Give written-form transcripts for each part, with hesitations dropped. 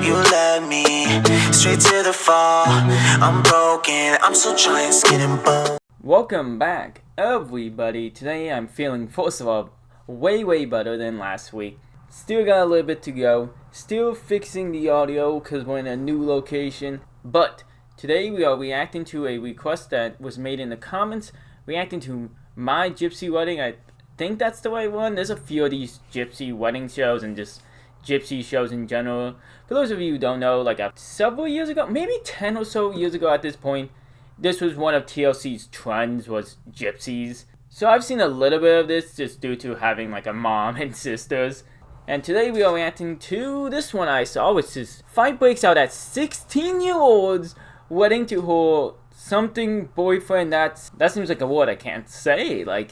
You led me straight to the fall. I'm broken, I'm still trying, skin and bone. Welcome back, everybody. Today I'm feeling, first of all, way better than last week. Still got a little bit to go. Still fixing the audio because we're in a new location. But today we are reacting to a request that was made in the comments. Reacting to my Gypsy wedding. I think that's the right one. There's a few of these Gypsy wedding shows and just Gypsy shows in general. For those of you who don't know, like several years ago, maybe 10 or so years ago at this point, this was one of TLC's trends, was Gypsies. So I've seen a little bit of this just due to having like a mom and sisters. And today we are reacting to this one I saw, which is fight breaks out at 16-year-olds wedding to her something boyfriend. That seems like a word I can't say. Like,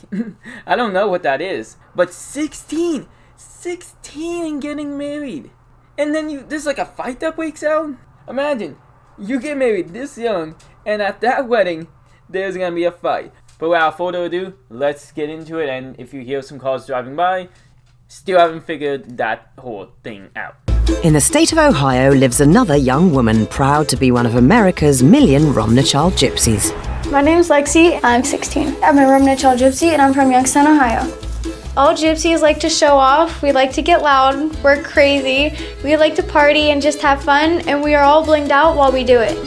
I don't know what that is. But 16 and getting married. And then there's like a fight that breaks out. Imagine, you get married this young, and at that wedding, there's gonna be a fight. But without further ado, let's get into it. And if you hear some cars driving by, still haven't figured that whole thing out. In the state of Ohio lives another young woman proud to be one of America's million Romna-Child gypsies. My name is Lexi. I'm 16. I'm a Romna-Child gypsy, and I'm from Youngstown, Ohio. All gypsies like to show off. We like to get loud. We're crazy. We like to party and just have fun, and we are all blinged out while we do it.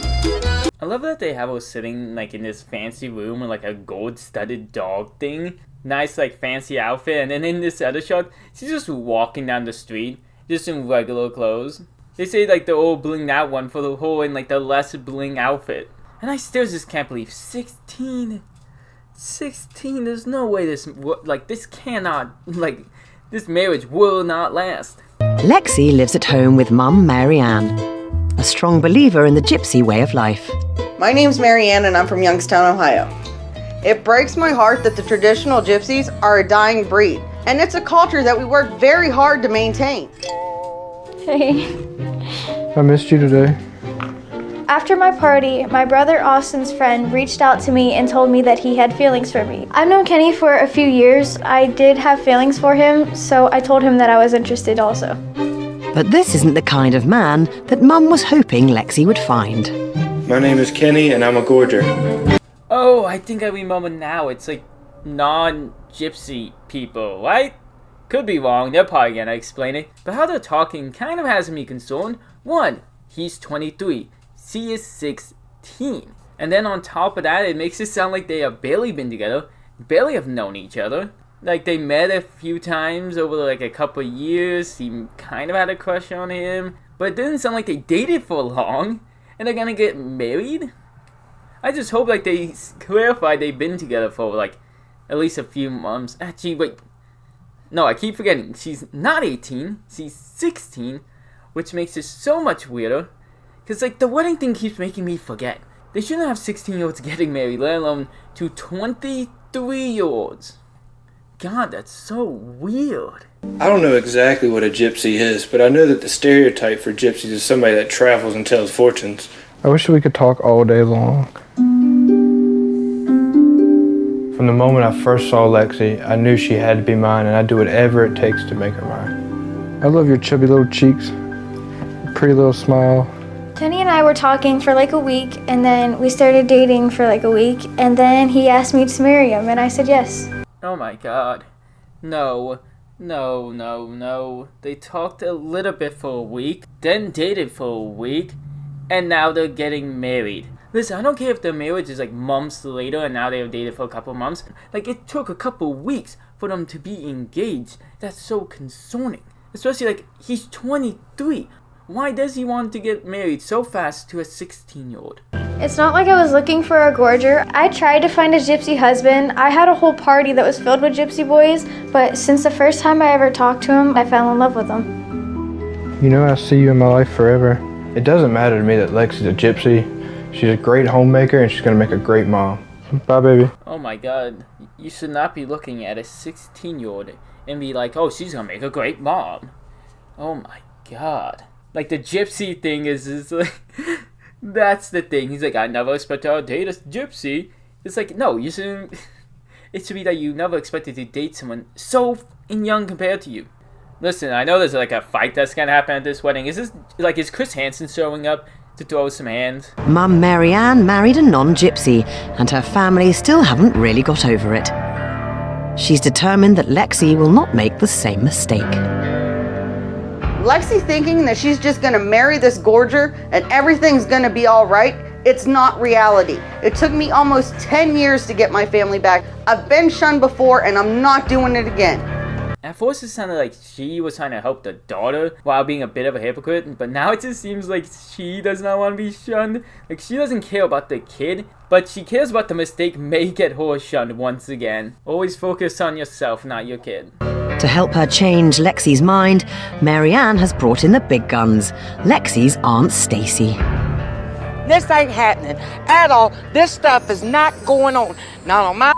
I love that they have us sitting like in this fancy room with like a gold-studded dog thing. Nice like fancy outfit, and then in this other shot, she's just walking down the street, just in regular clothes. They say like the old blinged out one for the whole in like the less bling outfit. And I still just can't believe 16, there's no way this cannot, this marriage will not last. Lexi lives at home with mum Mary Ann, a strong believer in the gypsy way of life. My name's Mary Ann and I'm from Youngstown, Ohio. It breaks my heart that the traditional gypsies are a dying breed, and it's a culture that we work very hard to maintain. Hey. I missed you today. After my party, my brother Austin's friend reached out to me and told me that he had feelings for me. I've known Kenny for a few years. I did have feelings for him, so I told him that I was interested also. But this isn't the kind of man that mum was hoping Lexi would find. My name is Kenny and I'm a gorger. Oh, I think I remember now. It's like non-gypsy people, right? Could be wrong. They're probably gonna explain it. But how they're talking kind of has me concerned. One, he's 23. She is 16. And then on top of that, it makes it sound like they have barely been together, barely have known each other. Like they met a few times over like a couple of years. She kind of had a crush on him. But it didn't sound like they dated for long. And they're gonna get married? I just hope like they clarified they've been together for like at least a few months. Actually, wait. No, I keep forgetting. She's not 18. She's 16. Which makes it so much weirder. Because, like, the wedding thing keeps making me forget. They shouldn't have 16-year-olds getting married, let alone to 23-year-olds. God, that's so weird. I don't know exactly what a gypsy is, but I know that the stereotype for gypsies is somebody that travels and tells fortunes. I wish we could talk all day long. From the moment I first saw Lexi, I knew she had to be mine, and I'd do whatever it takes to make her mine. I love your chubby little cheeks, pretty little smile. Kenny and I were talking for like a week, and then we started dating for like a week, and then he asked me to marry him, and I said yes. Oh my god. No. They talked a little bit for a week, then dated for a week, and now they're getting married. Listen, I don't care if their marriage is like months later and now they've dated for a couple months. Like, it took a couple weeks for them to be engaged. That's so concerning. Especially, like, he's 23. Why does he want to get married so fast to a 16-year-old? It's not like I was looking for a gorger. I tried to find a gypsy husband. I had a whole party that was filled with gypsy boys, but since the first time I ever talked to him, I fell in love with him. You know, I see you in my life forever. It doesn't matter to me that Lexi's a gypsy. She's a great homemaker and she's gonna make a great mom. Bye, baby. Oh my god. You should not be looking at a 16-year-old and be like, oh, she's gonna make a great mom. Oh my god. Like, the gypsy thing is like, that's the thing. He's like, I never expected to date a gypsy. It's like, no, you shouldn't. It should be that you never expected to date someone so young compared to you. Listen, I know there's like a fight that's gonna happen at this wedding. Is Chris Hansen showing up to throw some hands? Mum Marianne married a non-gypsy, and her family still haven't really got over it. She's determined that Lexi will not make the same mistake. Lexi thinking that she's just gonna marry this gorger and everything's gonna be all right, it's not reality. It took me almost 10 years to get my family back. I've been shunned before and I'm not doing it again. At first it sounded like she was trying to help the daughter while being a bit of a hypocrite, but now it just seems like she does not want to be shunned. Like, she doesn't care about the kid, but she cares about the mistake may get her shunned once again. Always focus on yourself, not your kid. To help her change Lexi's mind, Marianne has brought in the big guns, Lexi's Aunt Stacy. This ain't happening at all. This stuff is not going on. Not on my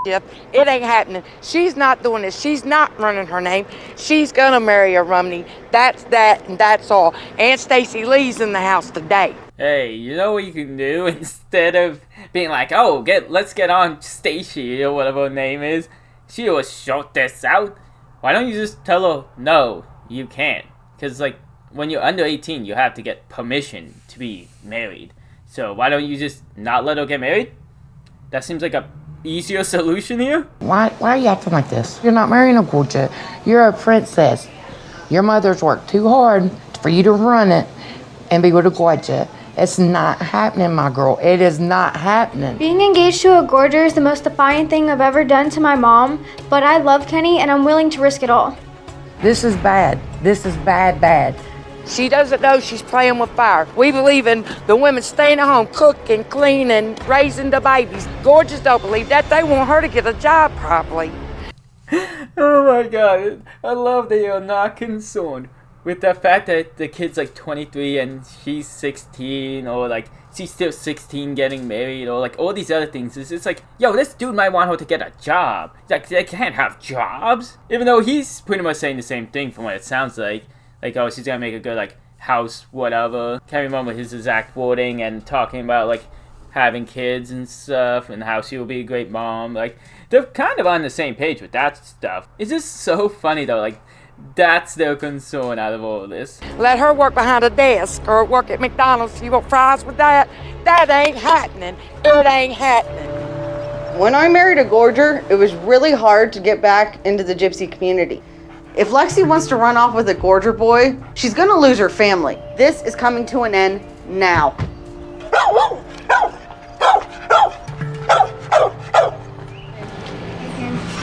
ship. It ain't happening. She's not doing this. She's not running her name. She's gonna marry a Romney. That's that, and that's all. Aunt Stacy Lee's in the house today. Hey, you know what you can do? Instead of being like, oh, let's get on Stacy or whatever her name is, she will short this out. Why don't you just tell her, no, you can't? Because, like, when you're under 18, you have to get permission to be married. So why don't you just not let her get married? That seems like a easier solution here. Why are you acting like this? You're not marrying a gorgeous. You're a princess. Your mother's worked too hard for you to run it and be with a gorgeous. It's not happening, my girl. It is not happening. Being engaged to a gorger is the most defiant thing I've ever done to my mom, but I love Kenny and I'm willing to risk it all. This is bad. This is bad. She doesn't know she's playing with fire. We believe in the women staying at home, cooking, cleaning, raising the babies. Gorgeous don't believe that. They want her to get a job properly. Oh my god, I love that you're not concerned with the fact that the kid's like 23 and she's 16, or like she's still 16 getting married, or like all these other things. It's just like, yo, this dude might want her to get a job. Like, they can't have jobs. Even though he's pretty much saying the same thing from what it sounds like. Like, oh, she's gonna make a good, like, house, whatever. Can't remember his exact wording, and talking about, like, having kids and stuff, and how she will be a great mom. Like, they're kind of on the same page with that stuff. It's just so funny, though, like, that's their concern out of all of this. Let her work behind a desk or work at McDonald's. You want fries with that? That ain't happening. It ain't happening. When I married a gorger, it was really hard to get back into the gypsy community. If Lexi wants to run off with a gorger boy, she's gonna lose her family. This is coming to an end now.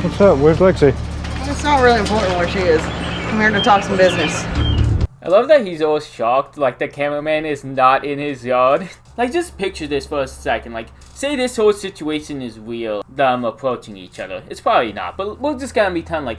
What's up? Where's Lexi? It's not really important where she is. I'm here to talk some business. I love that he's all shocked, like the cameraman is not in his yard. Like, just picture this for a second. Like, say this whole situation is real, them approaching each other. It's probably not, but we're just gonna pretend like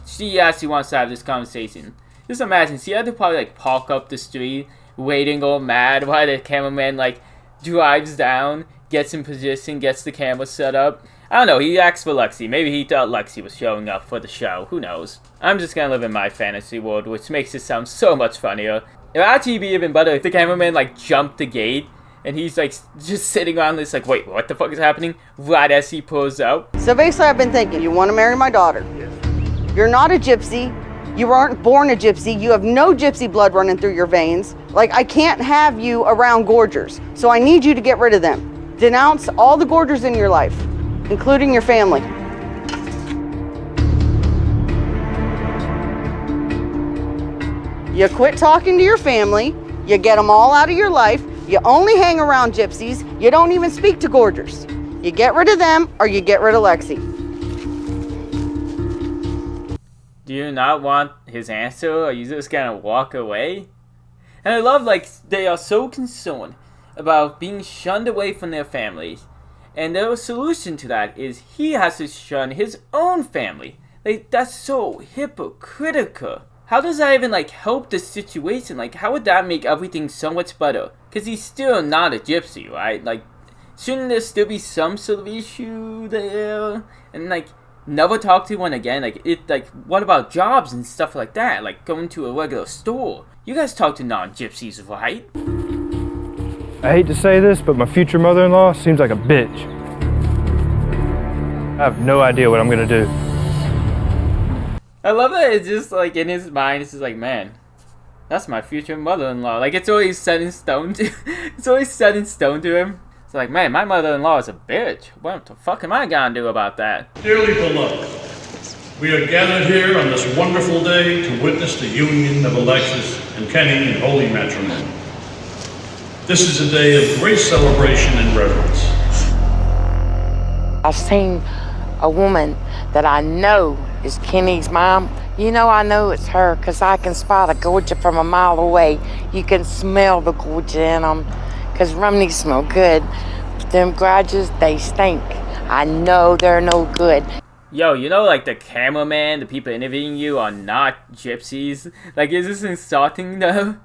she actually wants to have this conversation. Just imagine, she had to probably like park up the street, waiting all mad while the cameraman like drives down, gets in position, gets the camera set up. I don't know, he asked for Lexi. Maybe he thought Lexi was showing up for the show. Who knows? I'm just gonna live in my fantasy world, which makes it sound so much funnier. It would actually be even better if the cameraman like jumped the gate and he's like just sitting around this like, wait, what the fuck is happening? Right as he pulls out. So basically I've been thinking, you want to marry my daughter. You're not a gypsy. You aren't born a gypsy. You have no gypsy blood running through your veins. Like, I can't have you around gorgers. So I need you to get rid of them. Denounce all the gorgers in your life, including your family. You quit talking to your family. You get them all out of your life. You only hang around gypsies. You don't even speak to gorgers. You get rid of them or you get rid of Lexi. Do you not want his answer, or are you just gonna walk away? And I love, like, they are so concerned about being shunned away from their families, and their solution to that is he has to shun his own family. Like, that's so hypocritical. How does that even, like, help the situation? Like, how would that make everything so much better? Because he's still not a gypsy, right? Like, shouldn't there still be some sort of issue there? And, like, never talk to one again? Like, what about jobs and stuff like that? Like, going to a regular store. You guys talk to non-gypsies, right? I hate to say this, but my future mother-in-law seems like a bitch. I have no idea what I'm gonna do. I love that it's just like in his mind, it's just like, man, that's my future mother-in-law. Like it's always set in stone to it's always set in stone to him. It's like, man, my mother-in-law is a bitch. What the fuck am I gonna do about that? Dearly beloved, we are gathered here on this wonderful day to witness the union of Alexis and Kenny in holy matrimony. This is a day of great celebration and reverence. I've seen a woman that I know is Kenny's mom. You know I know it's her because I can spot a gorgia from a mile away. You can smell the gorgia in them because rumneys smell good. But them grudges, they stink. I know they're no good. Yo, you know, like the cameraman, the people interviewing you are not gypsies. Like, is this insulting them?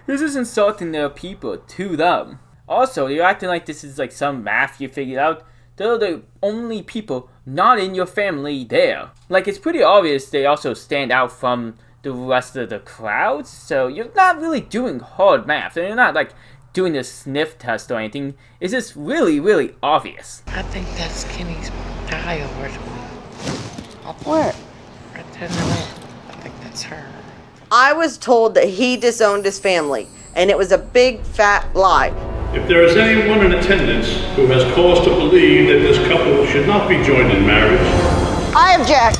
This is insulting their people to them. Also, you're acting like this is like some math you figured out. They're the only people not in your family there. Like, it's pretty obvious they also stand out from the rest of the crowd. So you're not really doing hard math. And you're not like doing a sniff test or anything. It's just really, really obvious. I think that's Kenny's dial. Where? Right there in the middle. I think that's her. I was told that he disowned his family, and it was a big fat lie. If there is anyone in attendance who has cause to believe that this couple should not be joined in marriage, I object.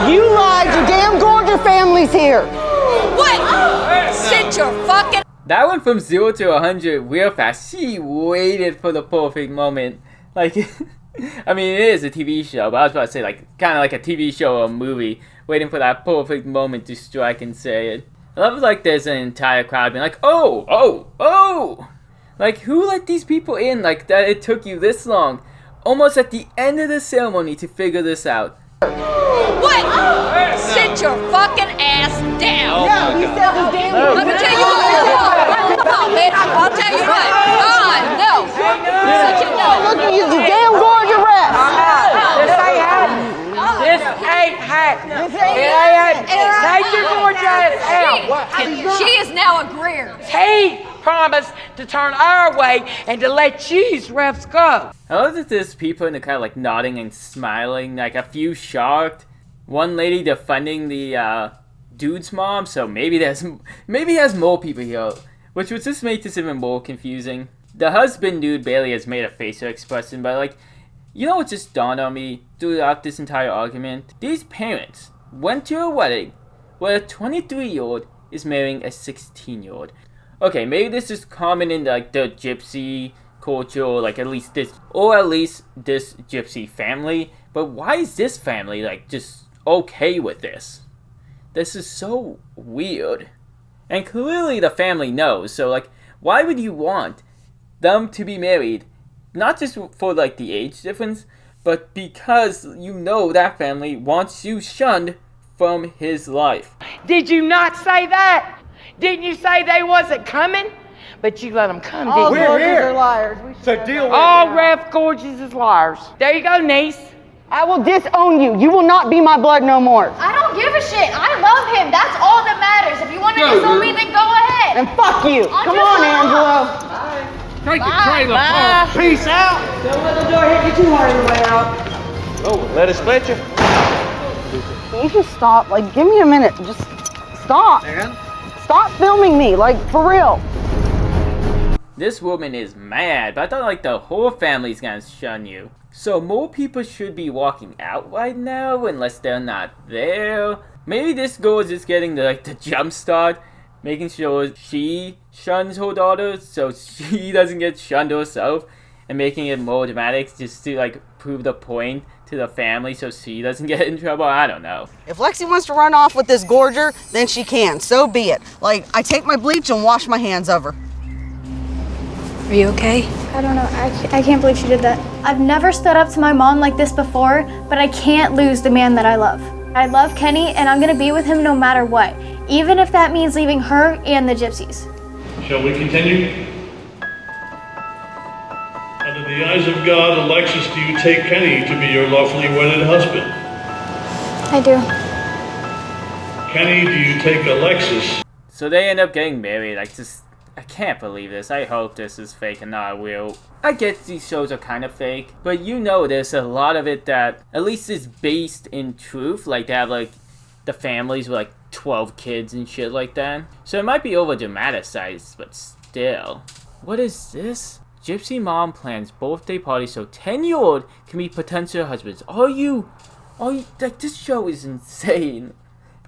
You lied, your damn gorgeous family's here. What? Sit your fucking... That went from 0 to 100 real fast. She waited for the perfect moment. Like, I mean, it is a TV show, but I was about to say, like, kind of like a TV show or a movie, waiting for that perfect moment to strike and say it. I love, like, there's an entire crowd being like, oh, oh, oh! Like, who let these people in, like, that it took you this long? Almost at the end of the ceremony to figure this out. What? Sit your fucking ass down. No, he said his damn Let me tell you what. Come on, bitch. I'll tell you what. No. Sit your nose. Look at you, you damn gorgeous rat. This ain't happening. This ain't happening. It ain't happening. Take your gorgeous out. She is now a Greer. He promised to turn our way and to let these refs go. I love that there's people in the crowd, like, nodding and smiling, like, a few shocked. One lady defending the, dude's mom, so maybe there's more people here, which would just make this even more confusing. The husband dude barely has made a facial expression, but, like, you know what just dawned on me throughout this entire argument? These parents went to a wedding where a 23-year-old is marrying a 16-year-old. Okay, maybe this is common in, like, the gypsy culture, or like at least this gypsy family, but why is this family, like, just okay with this? This is so weird. And clearly the family knows, so, like, why would you want them to be married? Not just for, like, the age difference, but because you know that family wants you shunned from his life. Did you not say that? Didn't you say they wasn't coming? But you let them come, didn't you? All gorgeous are liars. All ref gorgeous is liars. There you go, niece. I will disown you. You will not be my blood no more. I don't give a shit. I love him. That's all that matters. If you want to disown me, then go ahead. And fuck you. Come just on, go. Angelo. Take the trailer park. Peace out. Don't let the door hit you too hard on the way out. Oh, let it split you. Can you just stop? Like, give me a minute. Just stop. Stop filming me. Like, for real. This woman is mad, but I thought, like, the whole family's gonna shun you. So more people should be walking out right now, unless they're not there. Maybe this girl is just getting the jump start, making sure she shuns her daughter so she doesn't get shunned herself, and making it more dramatic just to, like, prove the point to the family so she doesn't get in trouble. I don't know. If Lexi wants to run off with this gorger, then she can. So be it. Like, I take my bleach and wash my hands of her. Are you okay? I don't know. I can't believe she did that. I've never stood up to my mom like this before, but I can't lose the man that I love. I love Kenny, and I'm gonna be with him no matter what, even if that means leaving her and the gypsies. shall we continue? Under the eyes of God, Alexis, do you take Kenny to be your lawfully wedded husband? I do. Kenny, do you take Alexis? So they end up getting married, like, just I can't believe this. I hope this is fake and not real. I get these shows are kind of fake, but you know there's a lot of it that at least is based in truth. Like they have like the families with like 12 kids and shit like that. So it might be over dramatized, but still. What is this? Gypsy mom plans birthday party so 10-year-old can meet potential husbands. Are you like, this show is insane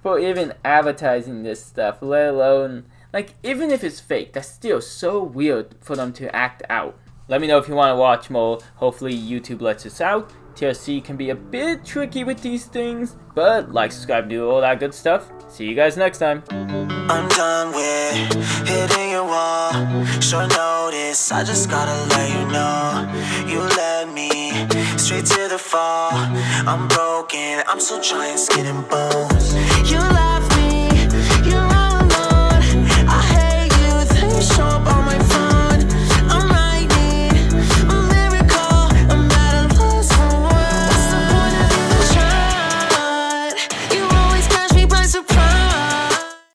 for even advertising this stuff, let alone, like, even if it's fake, that's still so weird for them to act out. Let me know if you want to watch more. Hopefully YouTube lets us out. TLC can be a bit tricky with these things, but like, subscribe, do all that good stuff. See you guys next time. I'm done with hitting your wall. Short notice, I just gotta let you know. You led me straight to the fall. I'm broken, I'm still trying, skin and bones. You